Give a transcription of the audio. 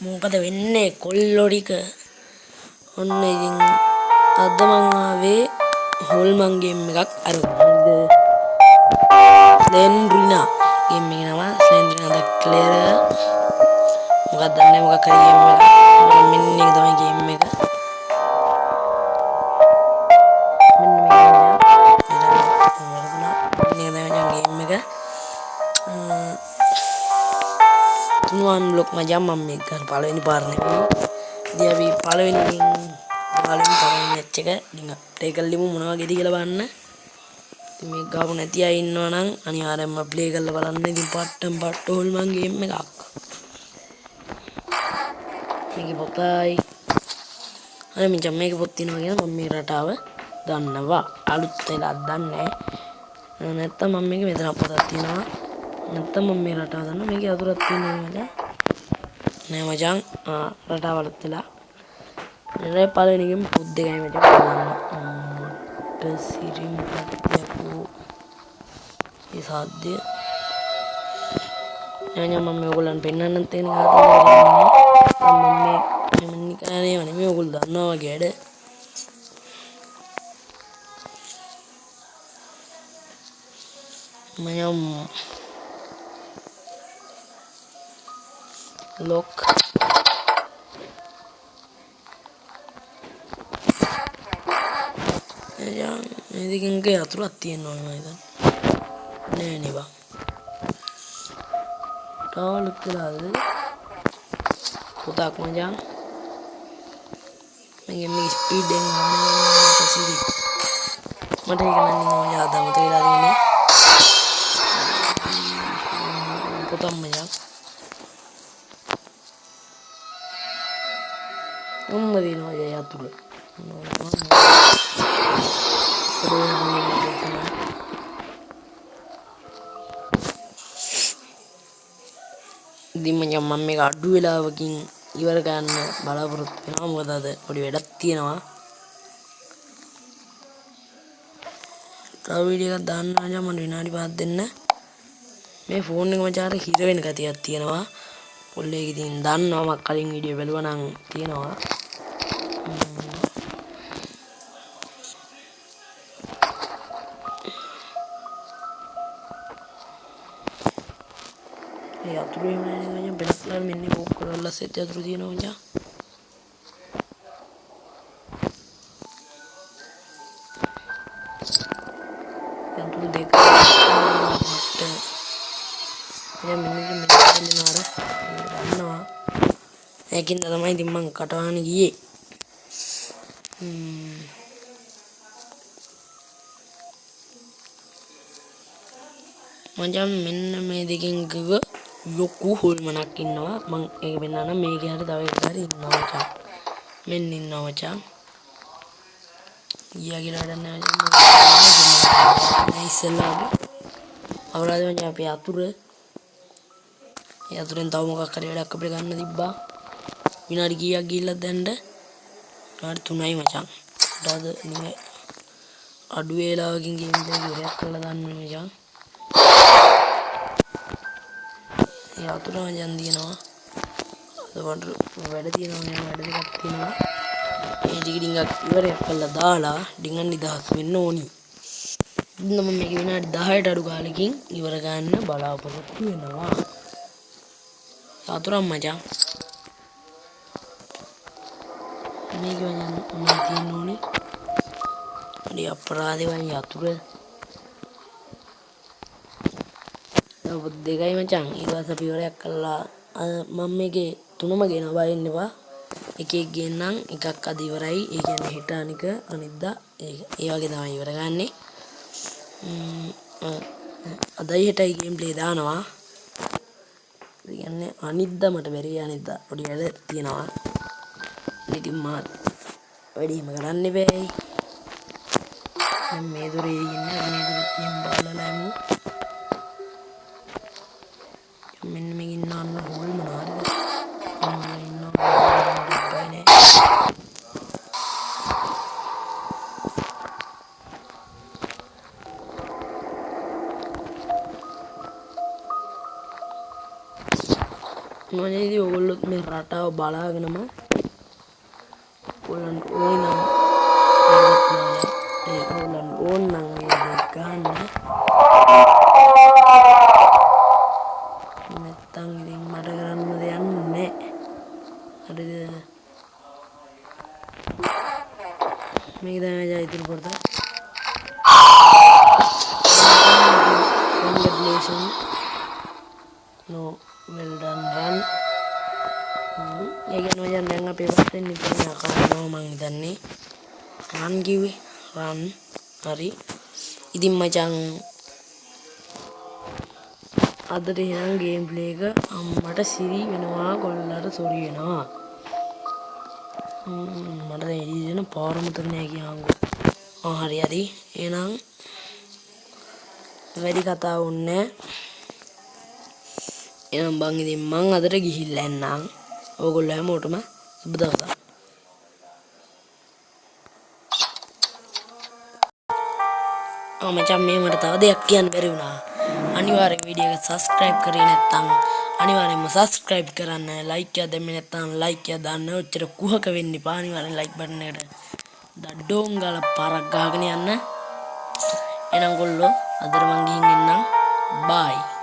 මොකද වෙන්නේ කොල්ලොඩික ඔන්න ඉතින් අද මං ආවේ හොල්මන් ගේම් එකක් අරගෙන ස්ලෙන්ඩ්‍රිනා ගේම් එකේ නම ස්ලෙන්ඩ්‍රිනා ද ක්ලියර් මොකක්ද දන්නේ මොකක් හරි ගේම් එකක් මෙන්න මේක තමයි ගේම් එක මෙන්න මේක තුන්වන් බ්ලොක් මචං මම මේක ගන්න පළවෙනි පාර නෙමෙයි ඉතින් අපි පළවෙනි මැච් එක ඉතින් ප්ලේ කරලිමු මොන වගේද කියලා බලන්න ඉතින් මේක ගාපු නැති අය ඉන්නවා නම් අනිවාර්යෙන්ම ප්ලේ කරලා බලන්න ඉතින් පට්ටම් පට්ට හොල්මන් ගේම් එකක් මේකේ පොතයි අර මචං මේකේ පොත් තියෙනවා කියලා මම මේ රටාව දන්නවා අලුත් වෙලා දන්නේ නැහැ නැත්තම් මම මේක මෙතන පොතක් තියෙනවා නැත්තම් මම මේ රටාව දන්නවා මේකේ අතුරක් තියෙනවා නෑ මචං රටාව අලුත් වෙලා නේ පළවෙනි එකෙන් පොත් දෙකයි මචං මට සිරිම් යකෝ ඒ සාද්දය මම මේගොල්ලන් පෙන්නන්න තියෙන කාටද මම මේ නිකානේ වනේ මේගොල්ලෝ දන්නවා වගේ ඇඩ මම lock මේ දෙකෙන් ගේ අතුරක් තියෙනවා නේද නෑ නේ බා තාලුත් කළාද පොතක් මචං මේ ස්පීඩ් එකෙන් යනවා සිරි මට ඒක නම් නෝ යාදම තේලා දෙන්නේ පොතක් මචං දිනවා ජය අතුර ඉතින් මම මේක අඩු වෙලාවකින් ඉවර ගන්න බලාපොරොත්තු වෙනවා මොකද අද පොඩි වැඩක් තියෙනවා තව වීඩියෝ එකක් දාන්න ආජා මට විනාඩි 5ක් දෙන්න මේ ෆෝන් එක මචං අර හිර වෙන ගතියක් තියෙනවා පොල්ලේ ඉතින් දන්නවා මම කලින් වීඩියෝ බැලුවා නම් තියෙනවා ඒ අතුරු එහෙම නෑනේ මචං වෙනස්ලා මෙන්න බෝක් කරලා සෙට් අතුරු තියෙනවා මචං අතුරු දෙක මට මෙන්න නාර ගන්නවා ඒකින් තමයි ඉතින් මං කටවහන ගියේ මචං මෙන්න මේ දෙකෙන් ගිව යොකු හොල්මනක් ඉන්නවා මං ඒක වෙන්නා මේකේ හරි තව එකක් හරි ඉන්නවා මචං මෙන්න ඉන්නවා මචං ගියා කියලා වැඩක් නැහැ මචං ඉස්සෙල්ලා අවුරුදු මචං අපි අතුරෙන් තව මොකක් හරි වැඩක් අපිට ගන්න තිබ්බා විනාඩි කීයක් ගිහිල්ලා දැන්ද විනාඩි 3යි මචං ඊට නෙමෙයි අඩු වේලාවකින් ගේම් එක ඉවරයක් කරලා දාන්න මචං ඒ අතුර මචං දිනනවා අද වැඩ තියෙනවා මම වැඩ දෙකක් තියෙනවා ඒ ටික ඉවරයක් කරලා දාලා ඩිංගන් නිදහස් වෙන්න ඕනි ඉතින් මම මේක විනාඩි 10ට අඩු කාලෙකින් ඉවර ගන්න බලාපොරොත්තු වෙනවා අතුරක් මචං මේක මචං මේ තියෙන්න ඕනේ අඩි අපරාධේ වයි අතුර ඔබ දෙකයි මචං ඊට පස්සේ අපි ඉවරයක් කළා මම මේකේ තුනම ගෙනවා බයින්න එපා එක එක ගෙන්නම් එකක් අද ඉවරයි ඒ කියන්නේ හෙට අනික අනිද්දා ඒ වගේ තමයි ඉවර ගන්නෙ අදයි හෙටයි ගේම් ප්ලේ දානවා ඒ කියන්නේ අනිද්දා මට බැරි අනිද්දා පොඩි වැඩ තියෙනවා ඉතින් මාත් වැඩිම කරන්න බෑයි දැන් මේ දොරේ ඉන්නේ මේ දොරේ තියෙන බලලා යමු මෙන්න මේක ඉන්නවන්න හොල් මොනවාද මොනේදී ඕගොල්ලොත් මේ රටාව බලාගෙනම ඕගොල්ලන්ට ඕන නම් ඕගොල්ලන්ට ඕන නම් වීඩියෝ ගන්න නැත්තම් ඉතින් මට කරන්න දෙයක් නැහැ. හරිද? මේක තමයි ජයතිර පොත. Congratulations. No, well done run. ඒක නෝ යන දැන් අපේ වස්තෙන් ඉතින් අකරනවා මං හිතන්නේ. රන් කිව්වේ. රන්. හරි. ඉතින් මචං අදට එහෙනම් ගේම් ප්ලේ එක අම්මට සිරි වෙනවා කොල්ලට සොරි වෙනවා. මට දැන් එළිය දෙන පාර මතක නෑ කියහන්කෝ. හරි. එහෙනම් වැඩි කතා වුන්නේ එහෙනම් බං ඉතින් මං අදට ගිහිල්ලා එන්නම්. ඕගොල්ලෝ හැමෝටම සුබ දවසක්. මචං මේ මට තව දෙයක් කියන්න බැරි වුණා. අනිවාර්යෙන් වීඩියෝ එක subscribe කරේ නැත්නම් අනිවාර්යෙන්ම subscribe කරන්න. like එක දැම්මේ නැත්නම් like එක දාන්න. ඔච්චර කුහක වෙන්න එපා. අනිවාර්යෙන් like button එකට දඩෝන් ගාලා පාරක් ගහගෙන යන්න. එහෙනම් ගොල්ලෝ අදට මං ගිහින් එන්නම්. bye.